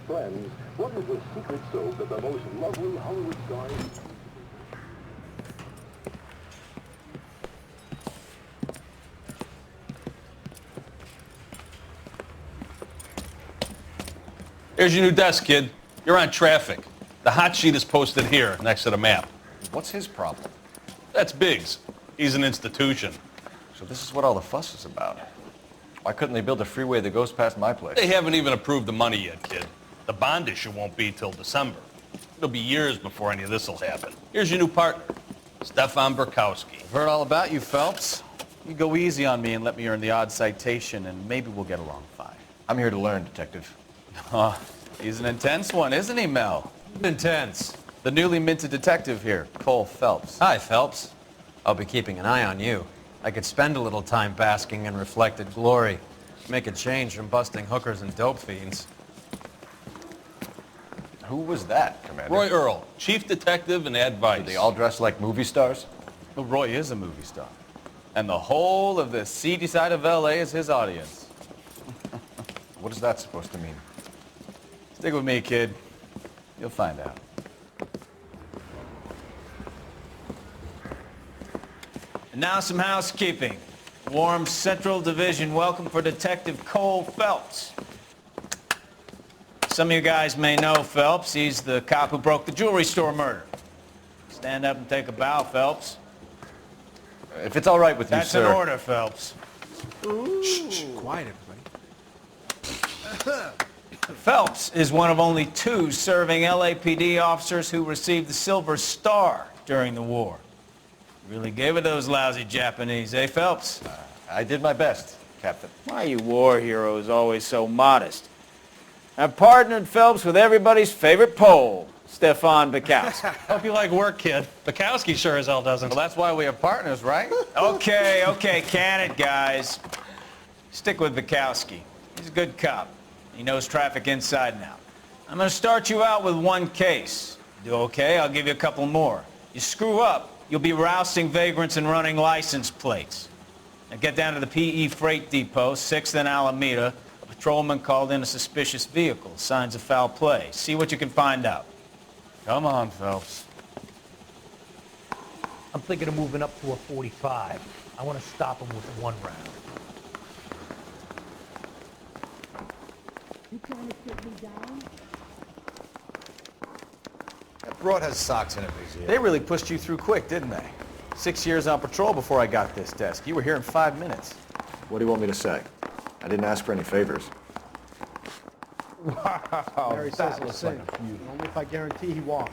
friends, what is the secret soap that the most lovely Hollywood stars... Here's your new desk, kid. You're on traffic. The hot sheet is posted here, next to the map. What's his problem? That's Biggs. He's an institution. So this is what all the fuss is about. Why couldn't they build a freeway that goes past my place? They haven't even approved the money yet, kid. The bond issue won't be till December. It'll be years before any of this will happen. Here's your new partner, Stefan Burkowski. I've heard all about you, Phelps. You go easy on me and let me earn the odd citation, and maybe we'll get along fine. I'm here to learn, Detective. He's an intense one, isn't he, Mel? Intense. The newly minted detective here, Cole Phelps. Hi, Phelps. I'll be keeping an eye on you. I could spend a little time basking in reflected glory. Make a change from busting hookers and dope fiends. Who was that, Commander? Roy Earl, chief detective and advice. Do they all dress like movie stars? Well, Roy is a movie star. And the whole of the seedy side of L.A. is his audience. What is that supposed to mean? Stick with me, kid. You'll find out. And now some housekeeping. Warm Central Division welcome for Detective Cole Phelps. Some of you guys may know Phelps. He's the cop who broke the jewelry store murder. Stand up and take a bow, Phelps. If it's all right with you, sir. That's an order, Phelps. Shh, quiet, everybody. Phelps is one of only 2 serving LAPD officers who received the Silver Star during the war. Really gave it those lousy Japanese, eh, Phelps? I did my best, Captain. Why are you war heroes always so modest? I've partnered Phelps with everybody's favorite Pole, Stefan Burkowski. Hope you like work, kid. Bukowski sure as hell doesn't. Well, that's why we have partners, right? Okay, can it, guys. Stick with Burkowski. He's a good cop. He knows traffic inside and out. I'm going to start you out with 1 case. Do okay, I'll give you a couple more. You screw up, you'll be rousting vagrants and running license plates. Now get down to the PE Freight Depot, 6th and Alameda. A patrolman called in a suspicious vehicle, signs of foul play. See what you can find out. Come on, Phelps. I'm thinking of moving up to a 45. I want to stop him with 1 round. You trying to sit me down? That broad has socks in it, Biggs. They really pushed you through quick, didn't they? 6 years on patrol before I got this desk. You were here in 5 minutes. What do you want me to say? I didn't ask for any favors. Wow, Mary says the same. Only if I guarantee he won't.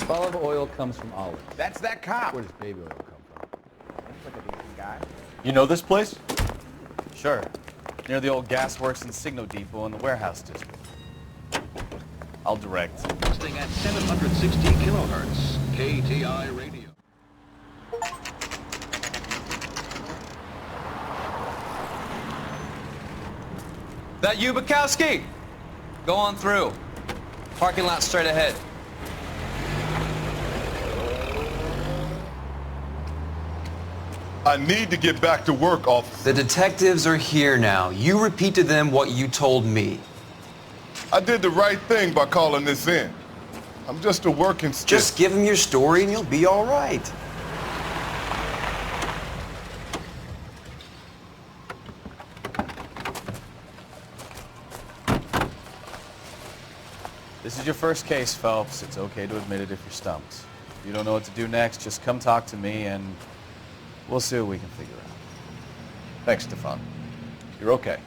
Olive oil comes from olives. That's that cop. Where does baby oil come from? Looks like a decent guy. You know this place? Sure. Near the old gasworks and Signo Depot in the warehouse district. I'll direct. Listing at 760 kilohertz, KTI radio. That you, Bukowski? Go on through. Parking lot straight ahead. I need to get back to work, officer. The detectives are here now. You repeat to them what you told me. I did the right thing by calling this in. I'm just a working stiff. Just give them your story and you'll be all right. This is your first case, Phelps. It's okay to admit it if you're stumped. If you don't know what to do next, just come talk to me and we'll see what we can figure out. Thanks, Stefan. You're okay.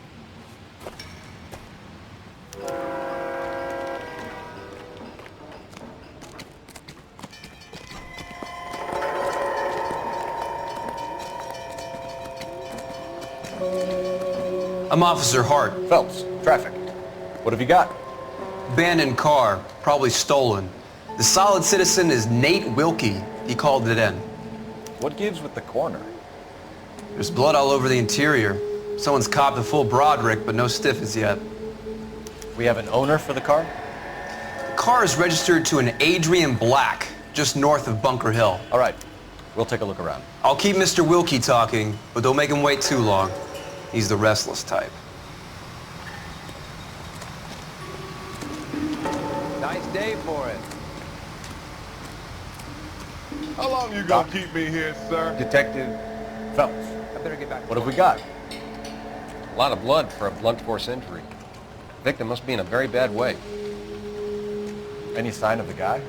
I'm Officer Hart. Phelps, traffic. What have you got? Abandoned car, probably stolen. The solid citizen is Nate Wilkie. He called it in. What gives with the corner? There's blood all over the interior. Someone's copped a full Broderick, but no stiff as yet. We have an owner for the car? The car is registered to an Adrian Black, just north of Bunker Hill. All right, we'll take a look around. I'll keep Mr. Wilkie talking, but don't make him wait too long. He's the restless type. Nice day for it. How long you gonna keep me here, sir? Detective Phelps. I better get back. What have we got? A lot of blood for a blunt force injury. Victim must be in a very bad way. Any sign of the guy?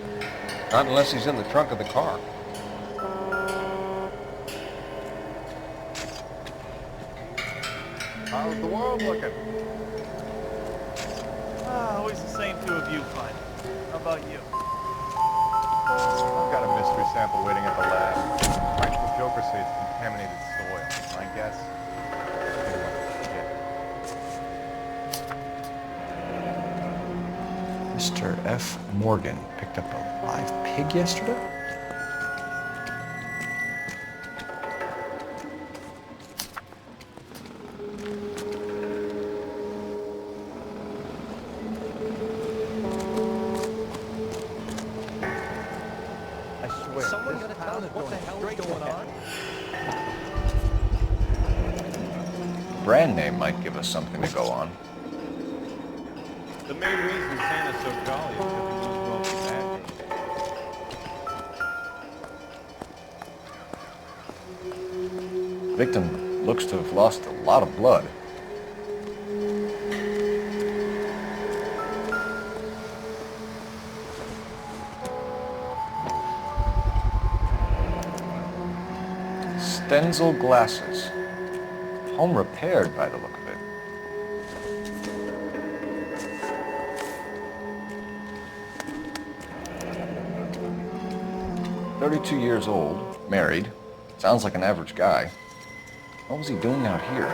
Not unless he's in the trunk of the car. How's the world looking? Always the same two of you, Clyde. How about you? I've got a mystery sample waiting at the lab. Practical Joker say it's contaminated soil. My guess? Mr. F. Morgan picked up a live pig yesterday? I swear. Someone gonna tell us what the hell is going on? Brand name might give us something to go on. The main reason Santa's so jolly is because he knows well for bad days. Victim looks to have lost a lot of blood. Stenzel glasses. Home repaired by the look of it. 32 years old, married. Sounds like an average guy. What was he doing out here?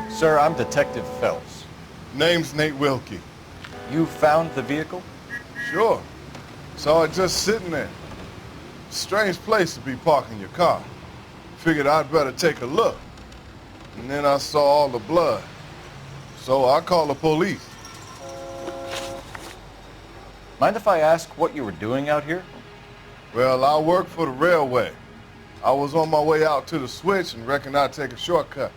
Sir, I'm Detective Phelps. Name's Nate Wilkie. You found the vehicle? Sure. Saw it just sitting there. Strange place to be parking your car. Figured I'd better take a look. And then I saw all the blood. So I called the police. Mind if I ask what you were doing out here? Well, I work for the railway. I was on my way out to the switch and reckoned I'd take a shortcut.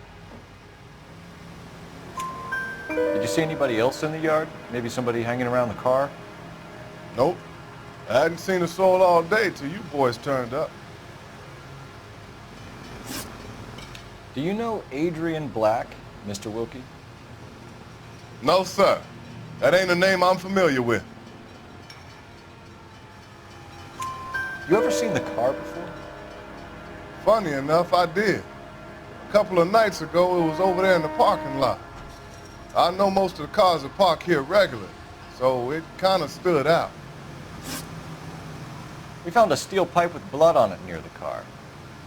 Did you see anybody else in the yard? Maybe somebody hanging around the car? Nope. I hadn't seen a soul all day till you boys turned up. Do you know Adrian Black, Mr. Wilkie? No, sir. That ain't a name I'm familiar with. You ever seen the car before? Funny enough, I did. A couple of nights ago, it was over there in the parking lot. I know most of the cars are parked here regularly, so it kind of stood out. We found a steel pipe with blood on it near the car.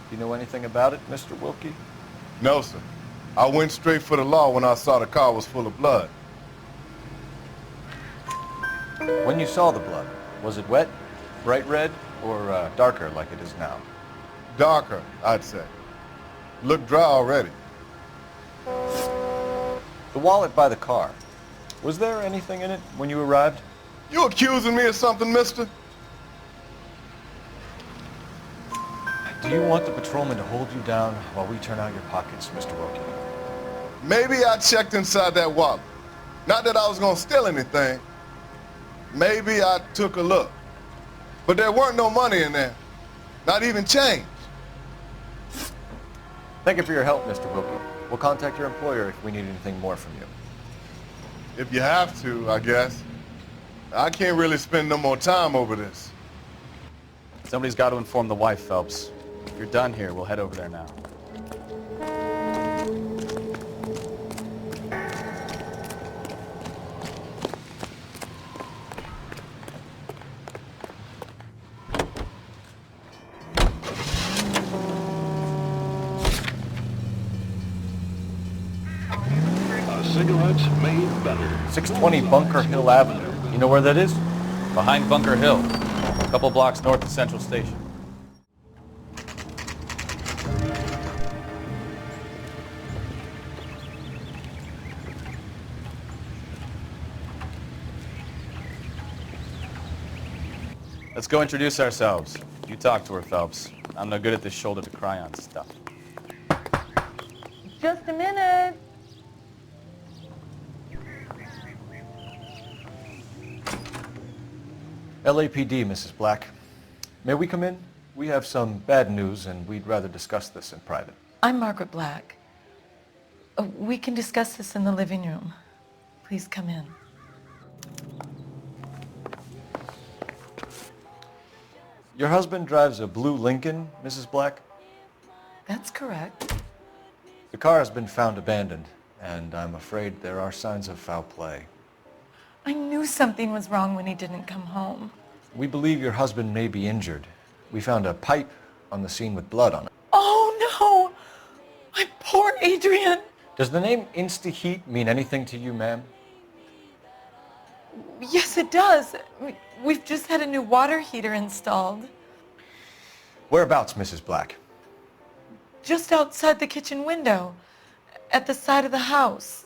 Do you know anything about it, Mr. Wilkie? No, sir. I went straight for the law when I saw the car was full of blood. When you saw the blood, was it wet, bright red, or darker like it is now? Darker, I'd say. Looked dry already. The wallet by the car, was there anything in it when you arrived? You accusing me of something, mister? Do you want the patrolman to hold you down while we turn out your pockets, Mr. Wilkie? Maybe I checked inside that wallet. Not that I was gonna steal anything. Maybe I took a look. But there weren't no money in there. Not even change. Thank you for your help, Mr. Wilkie. We'll contact your employer if we need anything more from you. If you have to, I guess. I can't really spend no more time over this. Somebody's got to inform the wife, Phelps. If you're done here, we'll head over there now. Cigarettes made better. 620 Bunker Hill Avenue. You know where that is? Behind Bunker Hill, a couple blocks north of Central Station. Let's go introduce ourselves. You talk to her, Phelps. I'm no good at this shoulder to cry on stuff. Just a minute. LAPD, Mrs. Black. May we come in? We have some bad news, and we'd rather discuss this in private. I'm Margaret Black. We can discuss this in the living room. Please come in. Your husband drives a blue Lincoln, Mrs. Black? That's correct. The car has been found abandoned, and I'm afraid there are signs of foul play. I knew something was wrong when he didn't come home. We believe your husband may be injured. We found a pipe on the scene with blood on it. Oh no! My poor Adrian! Does the name Insta-Heat mean anything to you, ma'am? Yes, it does. We've just had a new water heater installed. Whereabouts, Mrs. Black? Just outside the kitchen window, at the side of the house.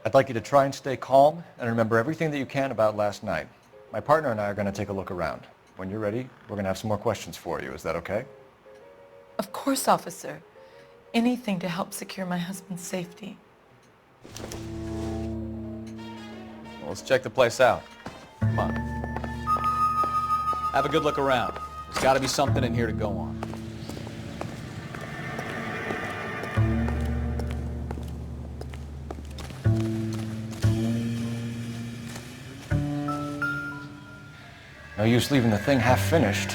I'd like you to try and stay calm and remember everything that you can about last night. My partner and I are going to take a look around. When you're ready, we're going to have some more questions for you. Is that okay? Of course, officer. Anything to help secure my husband's safety. Well, let's check the place out. Come on. Have a good look around. There's got to be something in here to go on. No use leaving the thing half finished.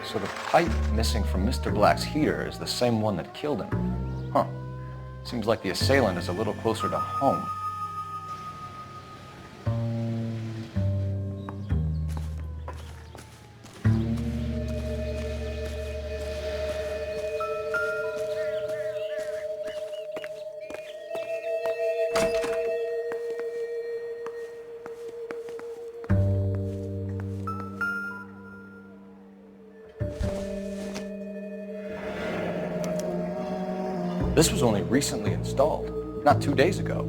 So the pipe missing from Mr. Black's heater is the same one that killed him. Huh. Seems like the assailant is a little closer to home. This was only recently installed, not 2 days ago.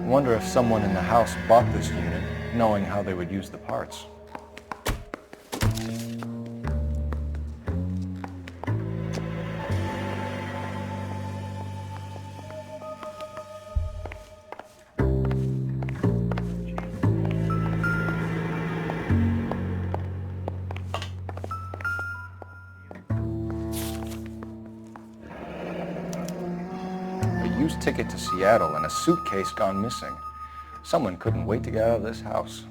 Wonder if someone in the house bought this unit, knowing how they would use the parts. Ticket to Seattle and a suitcase gone missing. Someone couldn't wait to get out of this house.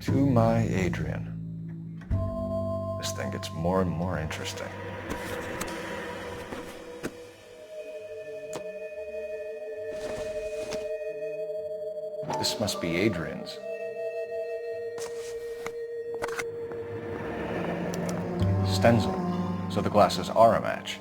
To my Adrian. This thing gets more and more interesting. This must be Adrian's. Stencil, so the glasses are a match.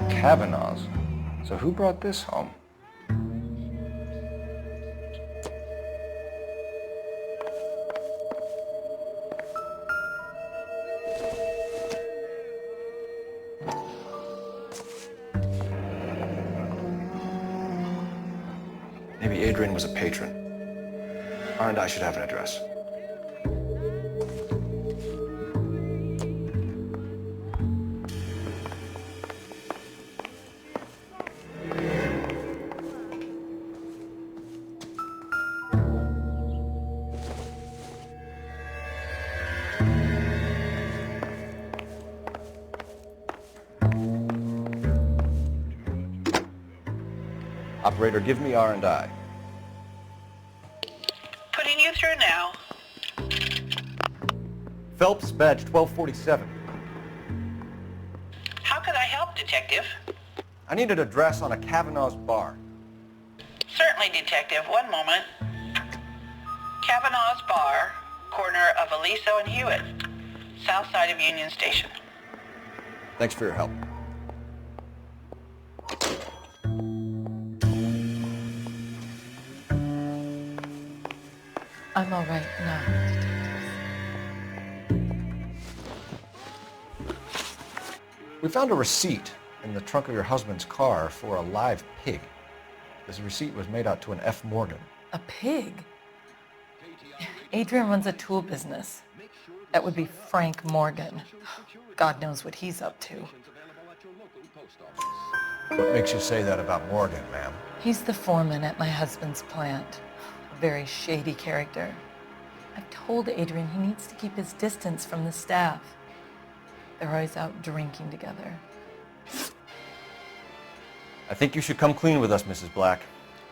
Kavanaugh's. So who brought this home? Maybe Adrian was a patron. R&I should have an address. Operator, give me R&I. Putting you through now. Phelps, badge 1247. How could I help, Detective? I need an address on a Kavanaugh's bar. Certainly, Detective. One moment. Kavanaugh's Bar, corner of Aliso and Hewitt, south side of Union Station. Thanks for your help. I'm all right now, detectives. We found a receipt in the trunk of your husband's car for a live pig. This receipt was made out to an F. Morgan. A pig? Adrian runs a tool business. That would be Frank Morgan. God knows what he's up to. What makes you say that about Morgan, ma'am? He's the foreman at my husband's plant. A very shady character. I've told Adrian he needs to keep his distance from the staff. They're always out drinking together. I think you should come clean with us, Mrs. Black.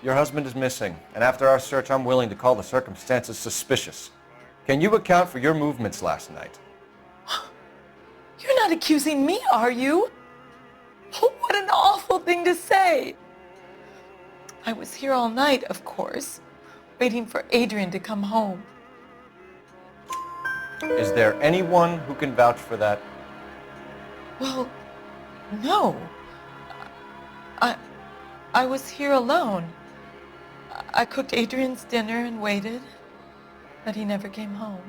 Your husband is missing, and after our search, I'm willing to call the circumstances suspicious. Can you account for your movements last night? You're not accusing me, are you? What an awful thing to say. I was here all night, of course, waiting for Adrian to come home. Is there anyone who can vouch for that? Well, no. I was here alone. I cooked Adrian's dinner and waited, but he never came home.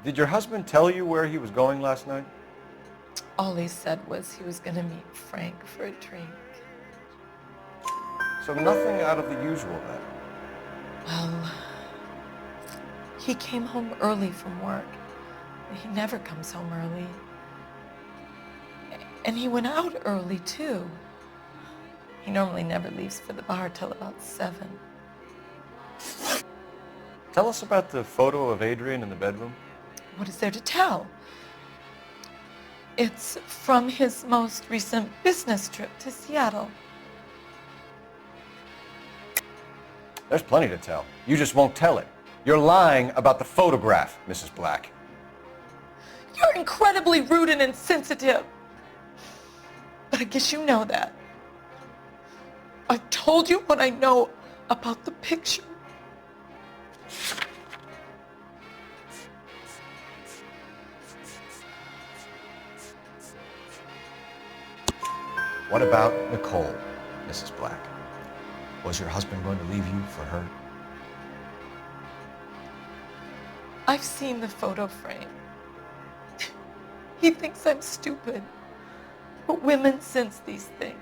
Did your husband tell you where he was going last night? All he said was he was going to meet Frank for a drink. So nothing out of the usual then? Well, he came home early from work. He never comes home early. And he went out early, too. He normally never leaves for the bar till about 7. Tell us about the photo of Adrian in the bedroom. What is there to tell? It's from his most recent business trip to Seattle. There's plenty to tell. You just won't tell it. You're lying about the photograph, Mrs. Black. You're incredibly rude and insensitive. But I guess you know that. I've told you what I know about the picture. What about Nicole, Mrs. Black? Was your husband going to leave you for her? I've seen the photo frame. He thinks I'm stupid. But women sense these things.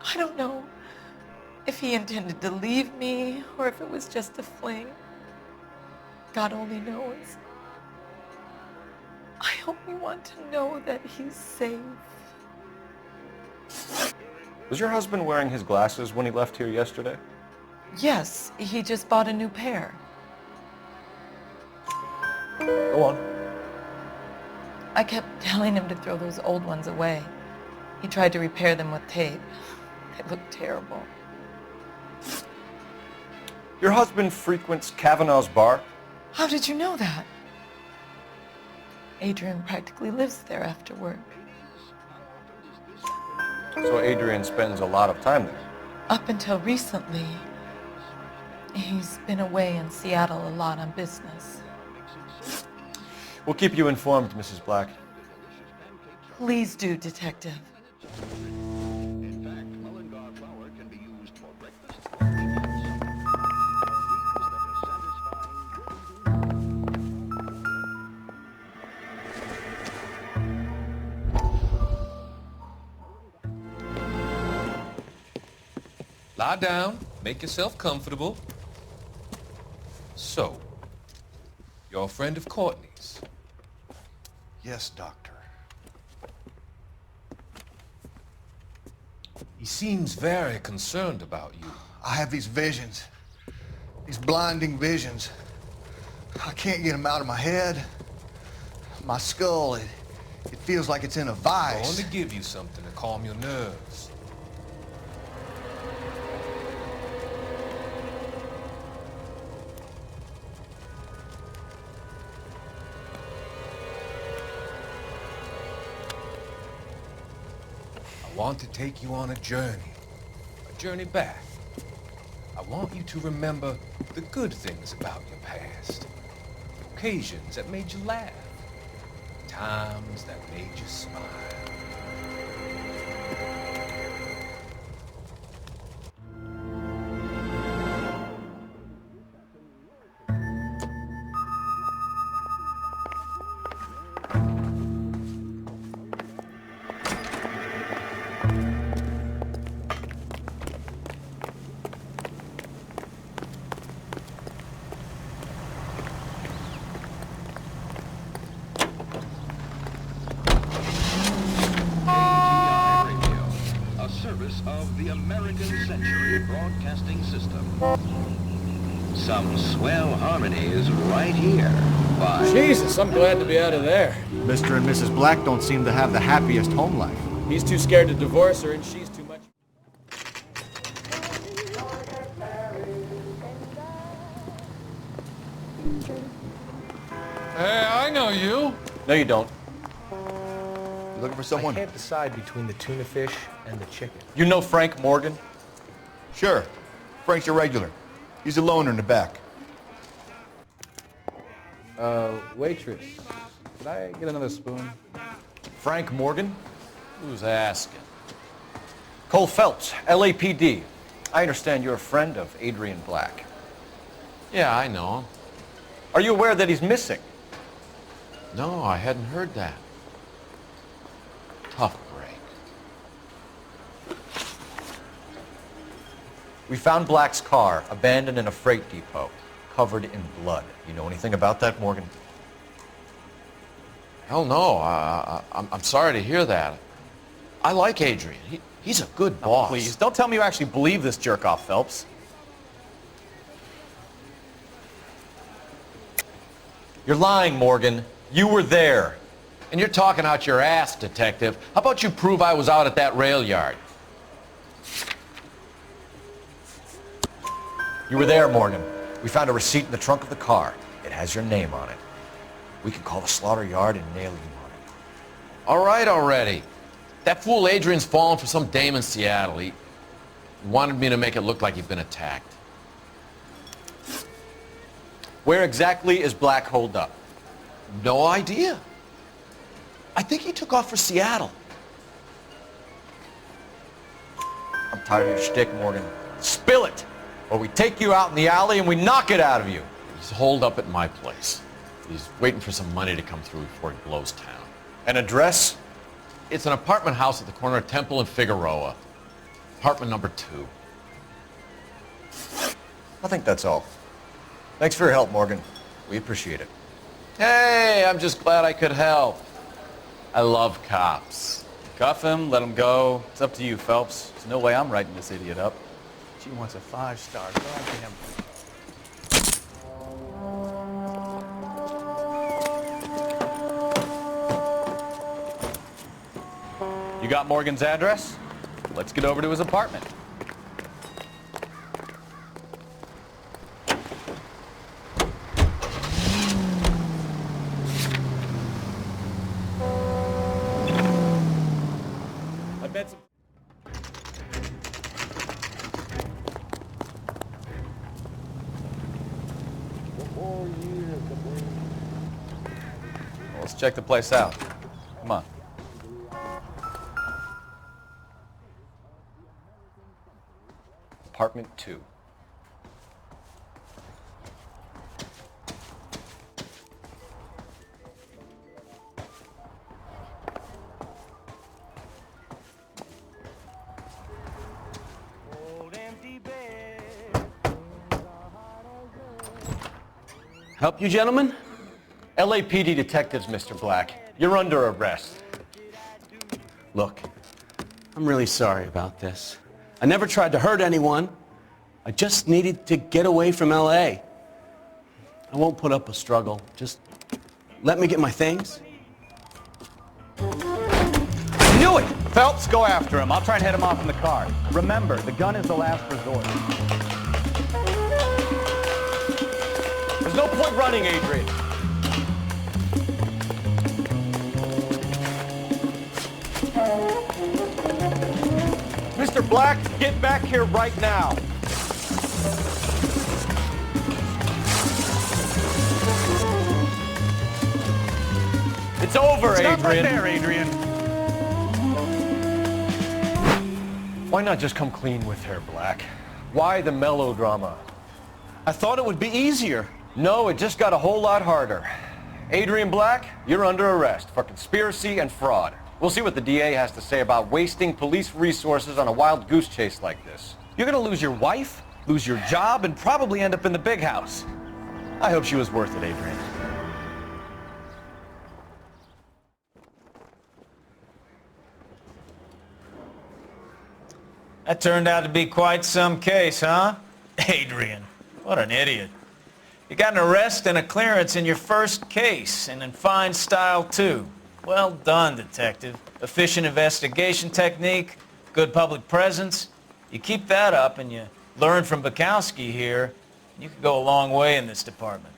I don't know if he intended to leave me or if it was just a fling. God only knows. I only want to know that he's safe. Was your husband wearing his glasses when he left here yesterday? Yes, he just bought a new pair. Go on. I kept telling him to throw those old ones away. He tried to repair them with tape. They looked terrible. Your husband frequents Kavanaugh's bar? How did you know that? Adrian practically lives there after work. So Adrian spends a lot of time there? Up until recently, he's been away in Seattle a lot on business. We'll keep you informed, Mrs. Black. Please do, Detective. Lie down, make yourself comfortable. So, you're a friend of Courtney's? Yes, Doctor. He seems very concerned about you. I have these visions. These blinding visions. I can't get them out of my head. My skull, it feels like it's in a I'm vice. going to give you something to calm your nerves. I want to take you on a journey back. I want you to remember the good things about your past, occasions that made you laugh, times that made you smile. Of the American Century Broadcasting System. Some swell harmonies right here by... Jesus, I'm glad to be out of there. Mr. and Mrs. Black don't seem to have the happiest home life. He's too scared to divorce her, and she's too much... Hey, I know you. No, you don't. You looking for someone? I can't decide between the tuna fish and the chicken. You know Frank Morgan? Sure. Frank's a regular. He's a loner in the back. Waitress, could I get another spoon? Frank Morgan? Who's asking? Cole Phelps, LAPD. I understand you're a friend of Adrian Black. Yeah, I know him. Are you aware that he's missing? No, I hadn't heard that. Tough break. We found Black's car abandoned in a freight depot, covered in blood. You know anything about that, Morgan? Hell no. I'm sorry to hear that. I like Adrian. He's a good boss. Please, don't tell me you actually believe this jerk-off, Phelps. You're lying, Morgan. You were there. And you're talking out your ass, detective. How about you prove I was out at that rail yard? You were there, Morgan. We found a receipt in the trunk of the car. It has your name on it. We can call the slaughter yard and nail you on it. All right already. That fool Adrian's fallen for some dame in Seattle. He wanted me to make it look like he'd been attacked. Where exactly is Black holed up? No idea. I think he took off for Seattle. I'm tired of your shtick, Morgan. Spill it, or we take you out in the alley and we knock it out of you. He's holed up at my place. He's waiting for some money to come through before he blows town. An address? It's an apartment house at the corner of Temple and Figueroa. Apartment number 2. I think that's all. Thanks for your help, Morgan. We appreciate it. Hey, I'm just glad I could help. I love cops. Cuff him, let him go. It's up to you, Phelps. There's no way I'm writing this idiot up. She wants a 5-star. Goddamn. You got Morgan's address? Let's get over to his apartment. I bet some... Well, let's check the place out. Come on. Apartment 2. Help you, gentlemen? LAPD detectives, Mr. Black. You're under arrest. Look, I'm really sorry about this. I never tried to hurt anyone. I just needed to get away from LA. I won't put up a struggle. Just let me get my things. I knew it! Phelps, go after him. I'll try and head him off in the car. Remember, the gun is the last resort. There's no point running, Adrian. Black, get back here right now. It's over, Stop right Adrian. there, Adrian. Why not just come clean with her, Black? Why the melodrama? I thought it would be easier. No, it just got a whole lot harder. Adrian Black, you're under arrest for conspiracy and fraud. We'll see what the DA has to say about wasting police resources on a wild goose chase like this. You're gonna lose your wife, lose your job, and probably end up in the big house. I hope she was worth it, Adrian. That turned out to be quite some case, huh? Adrian, what an idiot. You got an arrest and a clearance in your first case, and in fine style, too. Well done, detective. Efficient investigation technique, good public presence. You keep that up and you learn from Bukowski here, you could go a long way in this department.